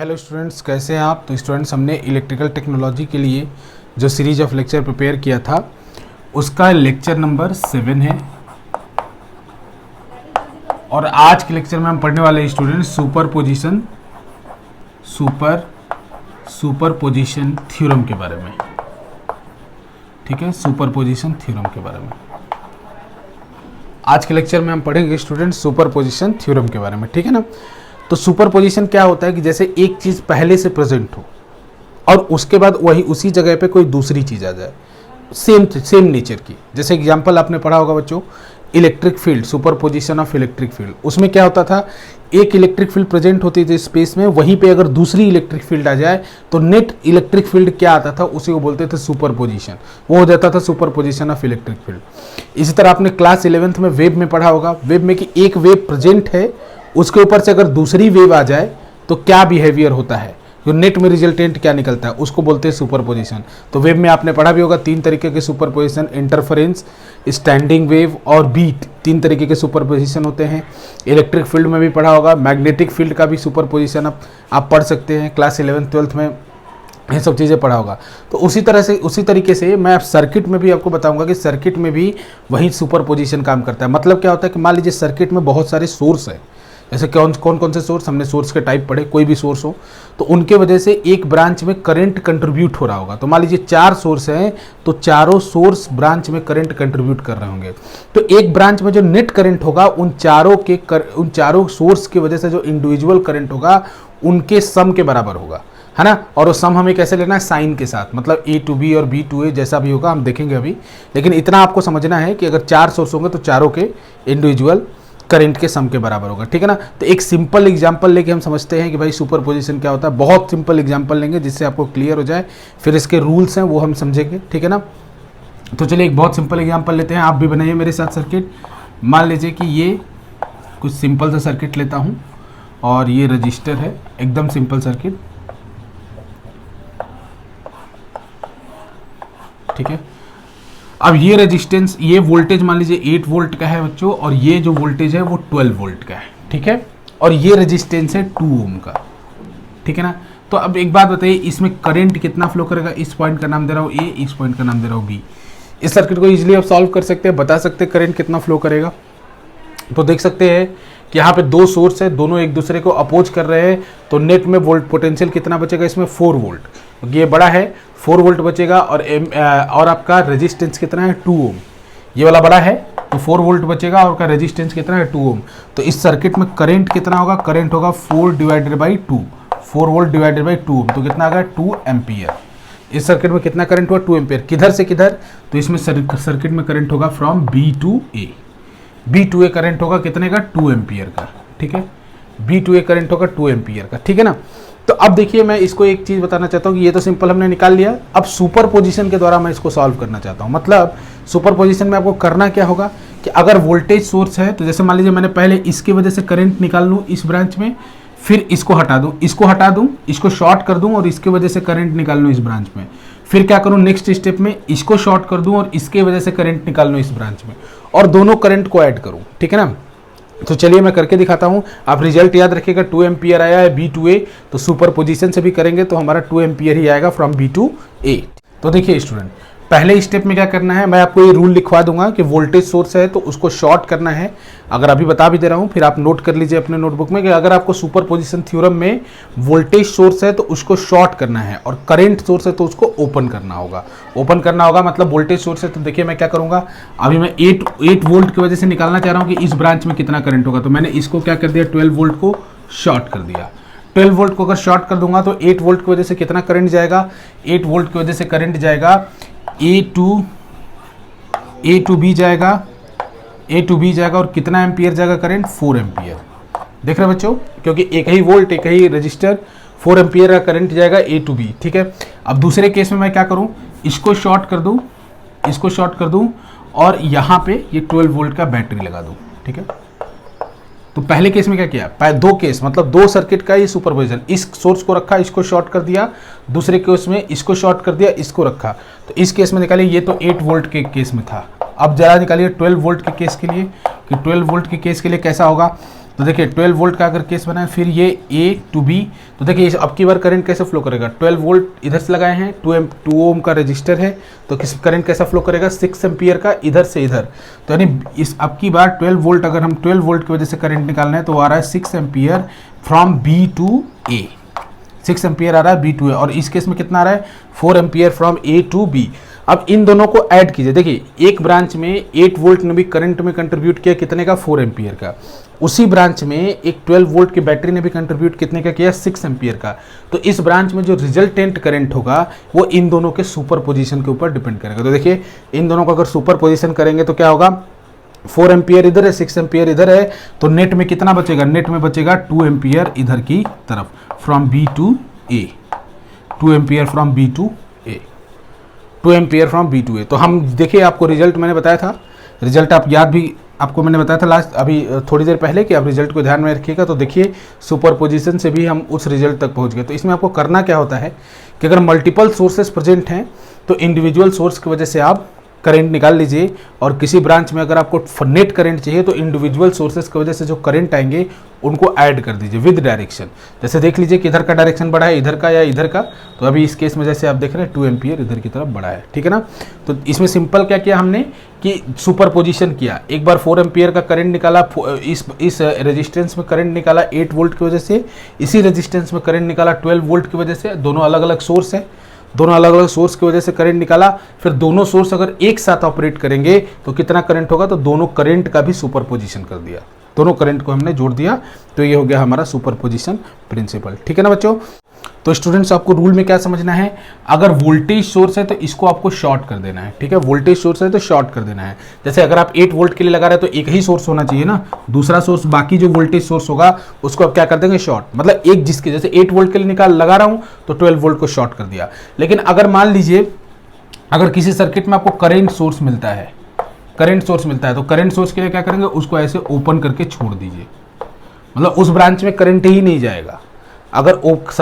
Hello students, कैसे हैं आप। तो स्टूडेंट्स, हमने इलेक्ट्रिकल टेक्नोलॉजी के लिए जो सीरीज ऑफ लेक्चर प्रिपेयर किया था उसका लेक्चर नंबर 7 है। और आज के लेक्चर में हम पढ़ने वाले हैं स्टूडेंट्स सुपरपोजिशन थ्योरम के बारे में। ठीक है, सुपरपोजिशन थ्योरम के बारे में आज के लेक्चर में हम पढ़ेंगे स्टूडेंट्स सुपरपोजिशन थ्योरम के बारे में। ठीक है ना। तो सुपरपोजिशन क्या होता है कि जैसे एक चीज़ पहले से प्रेजेंट हो और उसके बाद वही उसी जगह पे कोई दूसरी चीज़ आ जाए सेम नेचर की। जैसे एग्जांपल आपने पढ़ा होगा बच्चों, electric field, superposition of electric field. उसमें क्या होता था, एक इलेक्ट्रिक फील्ड प्रेजेंट होती थी स्पेस में, वहीं पे अगर दूसरी इलेक्ट्रिक फील्ड आ जाए तो नेट इलेक्ट्रिक फील्ड क्या आता था, उसी को बोलते थे सुपरपोजिशन। वो हो जाता था सुपरपोजिशन ऑफ इलेक्ट्रिक फील्ड। इसी तरह आपने क्लास 11th में वेव में पढ़ा होगा, वेव में कि एक वेव प्रेजेंट है, उसके ऊपर से अगर दूसरी वेव आ जाए तो क्या बिहेवियर होता है, जो नेट में रिजल्टेंट क्या निकलता है, उसको बोलते हैं सुपरपोजिशन। तो वेव में आपने पढ़ा भी होगा 3 तरीके के सुपरपोजिशन, इंटरफेरेंस, स्टैंडिंग वेव और बीट, 3 तरीके के सुपरपोजिशन होते हैं। इलेक्ट्रिक फील्ड में भी पढ़ा होगा, मैग्नेटिक फील्ड का भी सुपरपोजिशन आप पढ़ सकते हैं, क्लास 11th 12th में ये सब चीज़ें पढ़ा होगा। तो उसी तरीके से मैं सर्किट में भी आपको बताऊंगा कि सर्किट में भी वही सुपरपोजिशन काम करता है। मतलब क्या होता है कि मान लीजिए सर्किट में बहुत सारे सोर्स है, जैसे कौन कौन से सोर्स, हमने सोर्स के टाइप पढ़े, कोई भी सोर्स हो तो उनके वजह से एक ब्रांच में करंट कंट्रीब्यूट हो रहा होगा। तो मान लीजिए 4 सोर्स हैं तो चारों सोर्स ब्रांच में करंट कंट्रीब्यूट कर रहे होंगे। तो एक ब्रांच में जो नेट करंट होगा उन चारों सोर्स की वजह से जो इंडिविजुअल करंट होगा उनके सम के बराबर होगा, है ना। और वो सम हमें कैसे लेना है, साइन के साथ, मतलब A to B और B to A जैसा भी होगा हम देखेंगे अभी। लेकिन इतना आपको समझना है कि अगर 4 सोर्स होंगे तो चारों के इंडिविजुअल करंट के सम के बराबर होगा। ठीक है ना। तो एक सिंपल एग्जांपल लेके हम समझते हैं कि भाई सुपरपोजिशन क्या होता है। बहुत सिंपल एग्जांपल लेंगे जिससे आपको क्लियर हो जाए, फिर इसके रूल्स हैं वो हम समझेंगे। ठीक है ना। तो चलिए एक बहुत सिंपल एग्जांपल लेते हैं, आप भी बनाइए मेरे साथ सर्किट। मान लीजिए कि ये कुछ सिंपल सा सर्किट लेता हूँ और ये रजिस्टर है, एकदम सिंपल सर्किट। ठीक है। अब ये रेजिस्टेंस, ये वोल्टेज मान लीजिए 8 वोल्ट का है बच्चों, और ये जो वोल्टेज है वो 12 वोल्ट का है। ठीक है। और ये रेजिस्टेंस है 2 ओम का। ठीक है ना। तो अब एक बात बताइए, इसमें करंट कितना फ्लो करेगा। इस पॉइंट का नाम दे रहा हूँ ए, इस पॉइंट का नाम दे रहा हूँ बी। इस सर्किट को इजीली आप सॉल्व कर सकते हैं, बता सकते हैं करंट कितना फ्लो करेगा। तो देख सकते हैं कि यहाँ पे 2 सोर्स है, दोनों एक दूसरे को अपोज कर रहे हैं। तो नेट में वोल्ट पोटेंशियल कितना बचेगा, इसमें 4 वोल्ट, क्योंकि ये बड़ा है 4 वोल्ट बचेगा। और आपका रेजिस्टेंस कितना है, 2 ओम। ये वाला बड़ा है तो 4 वोल्ट बचेगा और का रेजिस्टेंस कितना है, 2 ओम। तो इस सर्किट में करंट कितना होगा, करंट होगा 4 divided by 2, 4 volt divided by 2 ओम। तो कितना आ गया, 2 एम्पियर। इस सर्किट में कितना करंट हुआ, 2 एम्पियर। किधर से किधर, तो इसमें सर्किट में करंट होगा from B to A। B to A current होगा कितने का, 2 एम्पियर का। ठीक है। B to A करंट होगा 2 एम्पियर का। ठीक है ना। तो अब देखिए, मैं इसको एक चीज़ बताना चाहता हूँ कि ये तो सिंपल हमने निकाल लिया। अब सुपरपोजिशन के द्वारा मैं इसको सॉल्व करना चाहता हूँ। मतलब सुपरपोजिशन में आपको करना क्या होगा कि अगर वोल्टेज सोर्स है तो जैसे मान लीजिए मैंने पहले इसकी वजह से करंट निकाल लूँ इस ब्रांच में, फिर इसको हटा दूँ, इसको शॉर्ट कर दूँ और इसकी वजह से करंट निकाल लूँ इस ब्रांच में। फिर क्या करूँ, नेक्स्ट स्टेप में इसको शॉर्ट कर दूँ और इसके वजह से करंट निकाल लूँ इस ब्रांच में, और दोनों करंट को ऐड करूँ। ठीक है ना। तो चलिए मैं करके दिखाता हूं। आप रिजल्ट याद रखिएगा, 2 एम्पियर आया है B to A। तो सुपरपोजिशन से भी करेंगे तो हमारा 2 एम्पियर ही आएगा फ्रॉम B to A। तो देखिए स्टूडेंट, पहले स्टेप में क्या करना है, मैं आपको ये रूल लिखवा दूंगा कि वोल्टेज सोर्स है तो उसको शॉर्ट करना है। अगर अभी बता भी दे रहा हूँ, फिर आप नोट कर लीजिए अपने नोटबुक में कि अगर आपको सुपरपोजिशन थ्योरम में वोल्टेज सोर्स है तो उसको शॉर्ट करना है, और करंट सोर्स है तो उसको ओपन करना होगा। मतलब वोल्टेज सोर्स है तो देखिए मैं क्या करूँगा, अभी मैं 8 वोल्ट की वजह से निकालना चाह रहा हूँ कि इस ब्रांच में कितना करंट होगा। तो मैंने इसको क्या कर दिया, 12 वोल्ट को शॉर्ट कर दिया। 12 वोल्ट को अगर शॉर्ट कर दूंगा तो 8 वोल्ट की वजह से कितना करंट जाएगा, 8 वोल्ट की वजह से करंट जाएगा A to B जाएगा, और कितना एम्पियर जाएगा करंट, 4 एम्पियर। देख रहे बच्चों, क्योंकि एक ही वोल्ट, एक ही रजिस्टर, 4 एम्पियर का करंट जाएगा A to B। ठीक है। अब दूसरे केस में मैं क्या करूं, इसको शॉर्ट कर दूं और यहाँ पे ये 12 वोल्ट का बैटरी लगा दूं। ठीक है। तो पहले केस में क्या किया, 2 केस, मतलब 2 सर्किट का ये सुपरपोजिशन। इस सोर्स को रखा, इसको शॉर्ट कर दिया, दूसरे केस में इसको शॉर्ट कर दिया, इसको रखा। तो इस केस में निकालिए, ये तो 8 वोल्ट के केस में था। अब जरा निकालिए 12 वोल्ट के केस के लिए, कि 12 वोल्ट के केस के लिए कैसा होगा। तो देखिए 12 वोल्ट का अगर केस बना है, फिर ये A to B, तो देखिए अब की बार करंट कैसे फ्लो करेगा, 12 वोल्ट इधर से लगाए हैं, 2 ओम का रजिस्टर है, तो किस करंट कैसा फ्लो करेगा, 6 एम्पियर का इधर से इधर। तो यानी इस अब की बार 12 वोल्ट, अगर हम 12 वोल्ट की वजह से करंट निकालना है तो आ रहा है 6 ampere from B to A, 6 ampere आ रहा है B to A, और इस केस में कितना आ रहा है 4 ampere from A to B। अब इन दोनों को ऐड कीजिए, देखिए एक ब्रांच में 8 वोल्ट ने भी करंट में कंट्रीब्यूट किया कितने का, 4 एम्पियर का। उसी ब्रांच में एक 12 वोल्ट की बैटरी ने भी कंट्रीब्यूट कितने का किया, 6 एम्पियर का। तो इस ब्रांच में जो रिजल्टेंट करंट होगा वो इन दोनों के सुपर पोजिशन के ऊपर डिपेंड करेगा। तो देखिए इन दोनों को अगर सुपर पोजिशन करेंगे तो क्या होगा, 4 एम्पियर इधर है, 6 एम्पियर इधर है, तो नेट में कितना बचेगा, नेट में बचेगा 2 एम्पियर इधर की तरफ from B to A, 2 ampere from B to A, 2 ampere from B to A। तो हम देखिए आपको रिजल्ट मैंने बताया था, रिजल्ट आप याद भी, आपको मैंने बताया था लास्ट अभी थोड़ी देर पहले कि आप रिजल्ट को ध्यान में रखिएगा। तो देखिए सुपरपोजिशन से भी हम उस रिजल्ट तक पहुंच गए। तो इसमें आपको करना क्या होता है कि अगर मल्टीपल सोर्सेस प्रेजेंट हैं तो इंडिविजुअल सोर्स की वजह से आप करंट निकाल लीजिए, और किसी ब्रांच में अगर आपको नेट करंट चाहिए तो इंडिविजुअल सोर्सेस की वजह से जो करंट आएंगे उनको ऐड कर दीजिए विद डायरेक्शन। जैसे देख लीजिए कि इधर का डायरेक्शन बढ़ा है, इधर का या इधर का, तो अभी इस केस में जैसे आप देख रहे हैं 2 एम्पियर इधर की तरफ बढ़ा है, ठीक है ना। तो इसमें सिंपल क्या किया हमने कि सुपरपोजिशन किया, एक बार 4 एम्पियर का करंट निकाला, इस रेजिस्टेंस में करंट निकाला 8 वोल्ट की वजह से, इसी रेजिस्टेंस में करंट निकाला 12 वोल्ट की वजह से, दोनों अलग अलग सोर्स है, दोनों अलग अलग सोर्स की वजह से करंट निकाला। फिर दोनों सोर्स अगर एक साथ ऑपरेट करेंगे तो कितना करंट होगा, तो दोनों करंट का भी सुपरपोजिशन कर दिया, दोनों करंट को हमने जोड़ दिया, तो ये हो गया हमारा सुपरपोजिशन प्रिंसिपल, ठीक है ना बच्चों। तो स्टूडेंट्स आपको रूल में क्या समझना है, अगर वोल्टेज सोर्स है तो इसको आपको शॉर्ट कर देना है, ठीक है, वोल्टेज सोर्स है तो शॉर्ट कर देना है। जैसे अगर आप 8 वोल्ट के लिए लगा रहे हैं तो एक ही सोर्स होना चाहिए ना, दूसरा सोर्स बाकी जो वोल्टेज सोर्स होगा उसको आप क्या कर देंगे, शॉर्ट, मतलब एक जिसके जैसे 8 वोल्ट के लिए लगा रहा हूं तो 12 वोल्ट को शॉर्ट कर दिया। लेकिन अगर मान लीजिए अगर किसी सर्किट में आपको करंट सोर्स मिलता है, करंट सोर्स मिलता है, तो करंट सोर्स के लिए क्या करेंगे, उसको ऐसे ओपन करके छोड़ दीजिए, मतलब उस ब्रांच में करंट ही नहीं जाएगा। अगर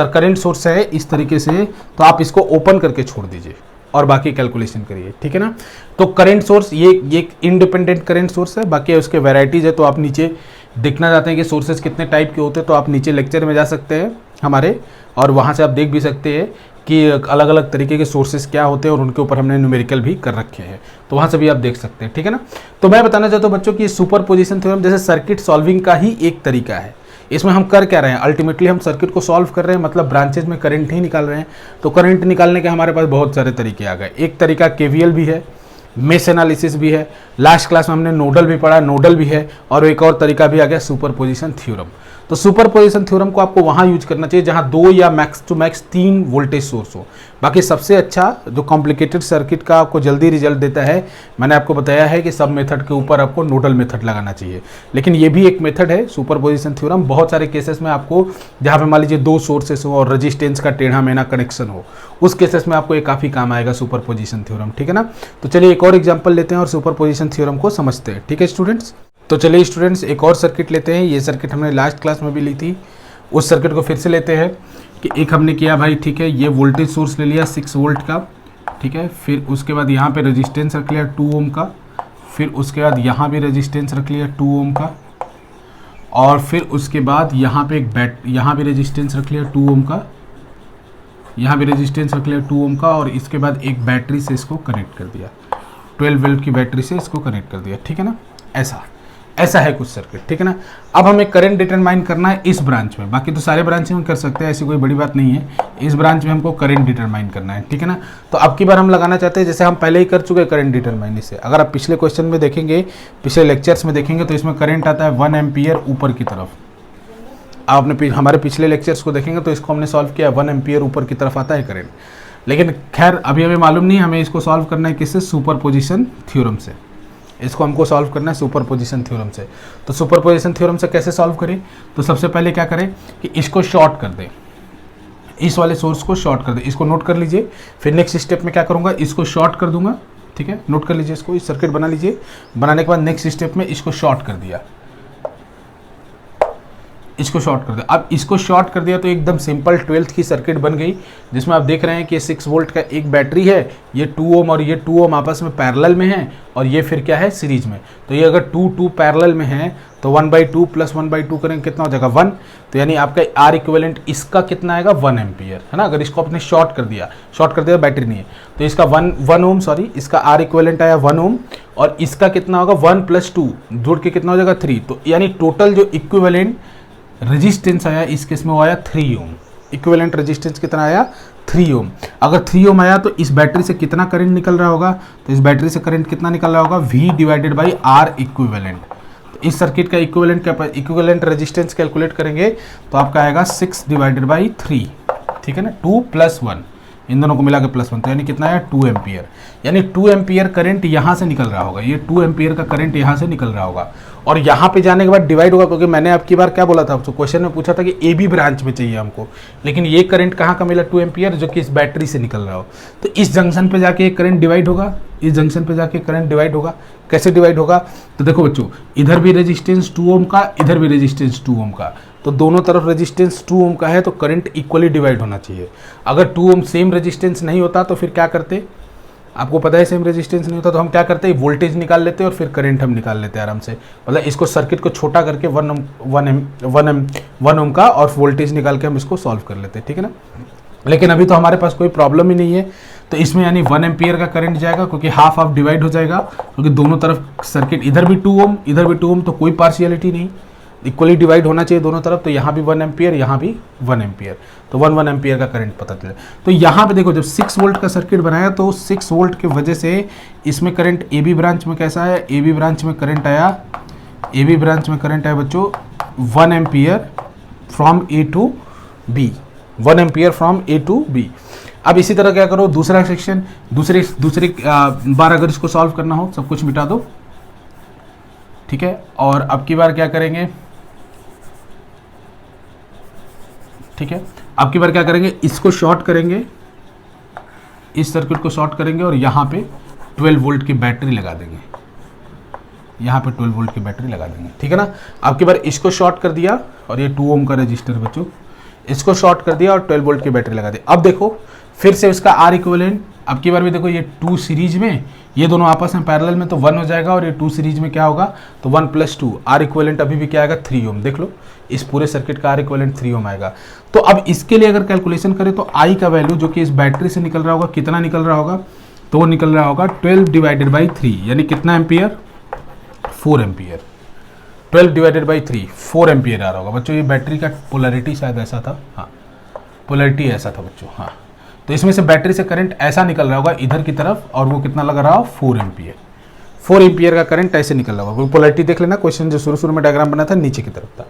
करंट सोर्स है इस तरीके से तो आप इसको ओपन करके छोड़ दीजिए और बाकी कैलकुलेशन करिए, ठीक है ना। तो करंट सोर्स ये इंडिपेंडेंट करंट सोर्स है, बाकी उसके वैरायटीज है। तो आप नीचे देखना चाहते हैं कि सोर्सेज कितने टाइप के होते हैं तो आप नीचे लेक्चर में जा सकते हैं हमारे, और वहाँ से आप देख भी सकते हैं कि अलग अलग तरीके के सोर्सेज क्या होते हैं, और उनके ऊपर हमने न्यूमेरिकल भी कर रखे हैं, तो वहाँ से भी आप देख सकते हैं, ठीक है ना। तो मैं बताना चाहता हूँ बच्चों कि सुपरपोजिशन थ्योरम जैसे सर्किट सॉल्विंग का ही एक तरीका है। इसमें हम कर क्या रहे हैं, अल्टीमेटली हम सर्किट को सॉल्व कर रहे हैं, मतलब ब्रांचेज में करंट ही निकाल रहे हैं। तो करंट निकालने के हमारे पास बहुत सारे तरीके आ गए। एक तरीका केवीएल भी है, मेश एनालिसिस भी है, लास्ट क्लास में हमने नोडल भी पढ़ा, नोडल भी है, और एक और तरीका भी आ गया सुपरपोजिशन थ्योरम। तो सुपरपोजिशन थ्योरम को आपको वहाँ यूज करना चाहिए जहाँ 2 या max two max 3 voltage source हो। बाकी सबसे अच्छा जो कॉम्प्लिकेटेड सर्किट का आपको जल्दी रिजल्ट देता है, मैंने आपको बताया है कि सब मेथड के ऊपर आपको नोडल मेथड लगाना चाहिए, लेकिन ये भी एक मेथड है सुपरपोजिशन थ्योरम। बहुत सारे केसेस में आपको जहाँ पे मान लीजिए 2 सोर्सेस हो और रजिस्टेंस का टेढ़ा मेढ़ा कनेक्शन हो, उस केसेस में आपको ये काफ़ी काम आएगा सुपरपोजिशन थ्योरम, ठीक है ना। तो चलिए एक और एग्जाम्पल लेते हैं और सुपरपोजिशन थ्योरम को समझते हैं, ठीक है स्टूडेंट्स। तो चलिए स्टूडेंट्स एक और सर्किट लेते हैं। ये सर्किट हमने लास्ट क्लास में भी ली थी, उस सर्किट को फिर से लेते हैं कि एक हमने किया भाई, ठीक है, ये वोल्टेज सोर्स ले लिया 6 वोल्ट का, ठीक है, फिर उसके बाद यहाँ पे रेजिस्टेंस रख लिया 2 ओम का, फिर उसके बाद यहाँ भी रेजिस्टेंस रख लिया 2 ओम का, और फिर उसके बाद यहाँ पे यहाँ भी रेजिस्टेंस रख लिया 2 ओम का, यहाँ भी रेजिस्टेंस रख लिया 2 ओम का, और इसके बाद एक बैटरी से इसको कनेक्ट कर दिया, 12 वोल्ट की बैटरी से इसको कनेक्ट कर दिया, ठीक है ना। ऐसा है कुछ सर्किट, ठीक है ना। अब हमें करंट डिटरमाइन करना है इस ब्रांच में, बाकी तो सारे ब्रांच में कर सकते हैं, ऐसी कोई बड़ी बात नहीं है। इस ब्रांच में हमको करंट डिटरमाइन करना है, ठीक है ना। तो अब की बार हम लगाना चाहते हैं, जैसे हम पहले ही कर चुके हैं करंट डिटरमाइन इससे। अगर आप पिछले क्वेश्चन में देखेंगे, पिछले लेक्चर्स में देखेंगे, तो इसमें करंट आता है 1 एम्पियर ऊपर की तरफ। आपने हमारे पिछले लेक्चर्स को देखेंगे तो इसको हमने सॉल्व किया, 1 एम्पियर ऊपर की तरफ आता है करंट। लेकिन खैर अभी हमें मालूम नहीं, हमें इसको सॉल्व करना है किससे, सुपरपोजिशन थ्योरम से। इसको हमको सॉल्व करना है सुपरपोजिशन थ्योरम से। तो सुपरपोजिशन थ्योरम से कैसे सॉल्व करें, तो सबसे पहले क्या करें कि इसको शॉर्ट कर दें, इस वाले सोर्स को शॉर्ट कर दें, इसको नोट कर लीजिए। फिर नेक्स्ट स्टेप में क्या करूंगा, इसको शॉर्ट कर दूंगा, ठीक है, नोट कर लीजिए इसको, इस सर्किट बना लीजिए। बनाने के बाद नेक्स्ट स्टेप में इसको शॉर्ट कर दिया, इसको शॉर्ट कर दिया। अब इसको शॉर्ट कर दिया तो एकदम सिंपल 12th की सर्किट बन गई, जिसमें आप देख रहे हैं कि 6 वोल्ट का एक बैटरी है, ये 2 ओम और ये 2 ओम आपस में पैरेलल में है, और ये फिर क्या है सीरीज में। तो ये अगर 2 पैरेलल में है तो 1/2 प्लस 1/2 करेंगे कितना हो जाएगा 1। तो यानी आपका आर इक्विवेलेंट इसका कितना आएगा 1 एम्पियर, है ना। अगर इसको आपने शॉर्ट कर दिया बैटरी नहीं है तो इसका 1 ओम, सॉरी इसका आर इक्विवेलेंट आया 1 ओम, और इसका कितना होगा 1 + 2 जोड़ के कितना हो जाएगा 3। तो यानी टोटल जो इक्विवेलेंट रेजिस्टेंस आया इस केस में वो आया 3 ओम। इक्विवेलेंट रेजिस्टेंस कितना आया 3 ओम। अगर 3 ओम आया तो इस बैटरी से कितना करंट निकल रहा होगा, तो इस बैटरी से करंट कितना निकल रहा होगा V/R इक्विवेलेंट। तो इस सर्किट का इक्विवेलेंट रेजिस्टेंस कैलकुलेट करेंगे तो आपका आएगा 6/3, ठीक है ना, 2 + 1, इन दोनों को मिला के +1, तो यानी कितना है 2 एम्पियर। यानी 2 एम्पियर करंट यहाँ से निकल रहा होगा, ये 2 एम्पियर का करंट यहाँ से निकल रहा होगा, और यहाँ पे जाने के बाद डिवाइड होगा, क्योंकि मैंने आपकी बार क्या बोला था, आपको क्वेश्चन में पूछा था कि ए बी ब्रांच में चाहिए हमको, लेकिन ये करंट कहाँ का मिला 2 एम्पियर जो कि इस बैटरी से निकल रहा हो। तो इस जंक्शन पे जाके करंट डिवाइड होगा, इस जंक्शन पे जाके करंट डिवाइड होगा। कैसे डिवाइड होगा, तो देखो बच्चों, इधर भी रेजिस्टेंस 2 ओम का, इधर भी रेजिस्टेंस 2 ओम का, तो दोनों तरफ रेजिस्टेंस 2 ओम का है तो करंट इक्वली डिवाइड होना चाहिए। अगर 2 ओम सेम रेजिस्टेंस नहीं होता तो फिर क्या करते, आपको पता है सेम रेजिस्टेंस नहीं होता तो हम क्या करते हैं, वोल्टेज निकाल लेते हैं और फिर करंट हम निकाल लेते हैं आराम से। मतलब इसको सर्किट को छोटा करके 1 ओम का और वोल्टेज निकाल के हम इसको सॉल्व कर लेते हैं, ठीक है ना। लेकिन अभी तो हमारे पास कोई प्रॉब्लम ही नहीं है, तो इसमें यानी 1 एम्पियर का करंट जाएगा, क्योंकि हाफ डिवाइड हो जाएगा, क्योंकि दोनों तरफ सर्किट इधर भी 2 ओम इधर भी 2 ओम, तो कोई पार्शियलिटी नहीं, इक्वली डिवाइड होना चाहिए दोनों तरफ। तो यहाँ भी 1 एम्पियर, यहाँ भी 1 एम्पियर, तो 1 एम्पियर का करंट पता चले। तो यहाँ पे देखो जब 6 वोल्ट का सर्किट बनाया तो 6 वोल्ट की वजह से इसमें करंट ए बी ब्रांच में कैसा है, ए बी ब्रांच में करंट आया, ए बी ब्रांच में करंट आया बच्चों 1 ampere from A to B, 1 ampere from A to B. अब इसी तरह क्या करो, दूसरा सेक्शन, दूसरी बार अगर इसको सॉल्व करना हो सब कुछ मिटा दो, ठीक है। और अब की बार क्या करेंगे, ठीक है, अब की बार क्या करेंगे, इसको शॉर्ट करेंगे, इस सर्किट को शॉर्ट करेंगे और यहाँ पे 12 वोल्ट की बैटरी लगा देंगे, यहाँ पे 12 वोल्ट की बैटरी लगा देंगे, ठीक है ना। अब की बार इसको शॉर्ट कर दिया और ये 2 ओम का रजिस्टर बच्चों, इसको शॉर्ट कर दिया और 12 वोल्ट की बैटरी लगा दी। अब देखो फिर से उसका आर इक्विवेलेंट, अब की बार भी देखो ये 2 सीरीज में, ये दोनों आपस में पैरेलल में तो 1 हो जाएगा, और ये 2 सीरीज में क्या होगा तो 1 + 2, आर इक्विवेलेंट अभी भी क्या आएगा 3 ओम। देख लो इस पूरे सर्किट का आर इक्विवेलेंट 3 ओम आएगा। तो अब इसके लिए अगर कैलकुलेशन करें तो आई का वैल्यू जो कि इस बैटरी से निकल रहा होगा कितना निकल रहा होगा, तो वो निकल रहा होगा 12/3, यानी कितना एम्पियर 4 एम्पियर, 12/3 4 एम्पियर आ रहा होगा बच्चों। ये बैटरी का पोलैरिटी शायद ऐसा था, हाँ पोलैरिटी ऐसा था बच्चों, हाँ। तो इसमें से बैटरी से करंट ऐसा निकल रहा होगा इधर की तरफ, और वो कितना लग रहा हो 4 एम्पियर, 4 एम्पियर का करंट ऐसे निकल रहा होगा। पोलैरिटी देख लेना, क्वेश्चन जो शुरू में डायग्राम बना था नीचे की तरफ था,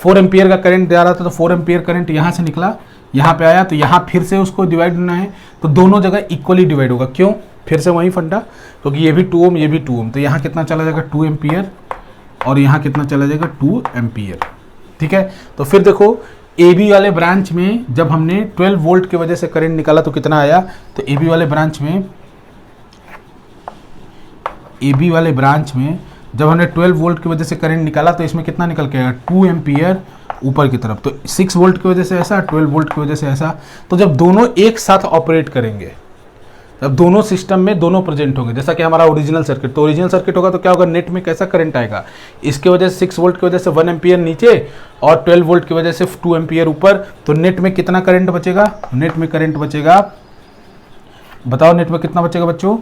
4 एम्पियर का करंट जा रहा था, तो 4 एम्पियर करंट यहाँ से निकला, यहाँ पे आया, तो यहाँ फिर से उसको डिवाइड होना है, तो दोनों जगह इक्वली डिवाइड होगा। क्यों, फिर से वही फंडा, क्योंकि ये भी 2 ओम ये भी 2 ओम, तो यहाँ कितना चला जाएगा 2 एम्पियर, और यहाँ कितना चला जाएगा 2 एम्पियर, ठीक है। तो फिर देखो ए बी वाले ब्रांच में जब हमने 12 वोल्ट की वजह से करंट निकाला तो कितना आया, तो ए बी वाले ब्रांच में जब हमने 12 वोल्ट की वजह से करंट निकाला तो इसमें कितना निकल के आएगा 2 एम्पियर ऊपर की तरफ। तो 6 वोल्ट की वजह से ऐसा, 12 वोल्ट की वजह से ऐसा, तो जब दोनों एक साथ ऑपरेट करेंगे, जब दोनों सिस्टम में दोनों प्रेजेंट होंगे, जैसा कि हमारा ओरिजिनल सर्किट, तो ओरिजिनल सर्किट होगा तो क्या होगा, नेट में कैसा करंट आएगा, इसके वजह से 6 वोल्ट की वजह से 1 एम्पियर नीचे और 12 वोल्ट की वजह से 2 एम्पियर ऊपर, तो नेट में कितना करंट बचेगा, नेट में करंट बचेगा, बताओ नेट में कितना बचेगा बच्चों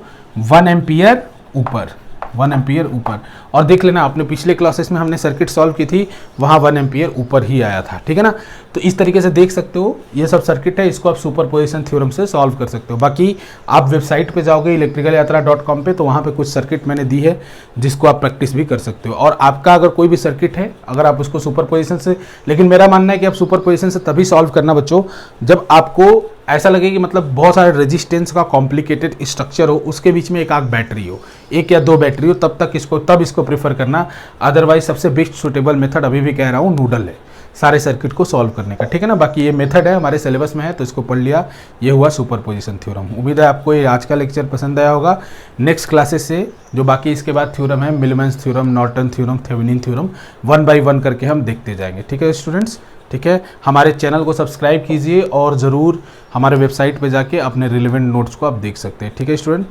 1 एम्पियर ऊपर, 1 एम्पियर ऊपर। और देख लेना अपने पिछले क्लासेस में हमने सर्किट सॉल्व की थी, वहाँ 1 एम्पियर ऊपर ही आया था, ठीक है ना। तो इस तरीके से देख सकते हो, ये सब सर्किट है, इसको आप सुपरपोजिशन थ्योरम से सॉल्व कर सकते हो। बाकी आप वेबसाइट पे जाओगे electricalYatra.com पे, तो वहाँ पे कुछ सर्किट मैंने दी है जिसको आप प्रैक्टिस भी कर सकते हो। और आपका अगर कोई भी सर्किट है, अगर आप उसको सुपरपोजिशन से, लेकिन मेरा मानना है कि आप सुपरपोजिशन से तभी सॉल्व करना बच्चों जब आपको ऐसा लगे कि मतलब बहुत सारे रेजिस्टेंस का कॉम्प्लिकेटेड स्ट्रक्चर हो, उसके बीच में एक आग बैटरी हो, 1 या 2 बैटरी हो, तब इसको प्रेफर करना। अदरवाइज सबसे बेस्ट सुटेबल मेथड अभी भी कह रहा हूँ नूडल है। सारे सर्किट को सॉल्व करने का, ठीक है ना। बाकी ये मेथड है हमारे सिलेबस में है तो इसको पढ़ लिया, ये हुआ सुपरपोजिशन थ्योरम। उम्मीद है आपको ये आज का लेक्चर पसंद आया होगा। नेक्स्ट क्लासेस से जो बाकी इसके बाद थ्योरम है, Millman's theorem, Norton theorem, Thevenin theorem, 1 by 1 करके हम देखते जाएंगे, ठीक है स्टूडेंट्स। ठीक है, हमारे चैनल को सब्सक्राइब कीजिए और ज़रूर हमारे वेबसाइट पे जाके अपने रिलेवेंट नोट्स को आप देख सकते हैं, ठीक है स्टूडेंट।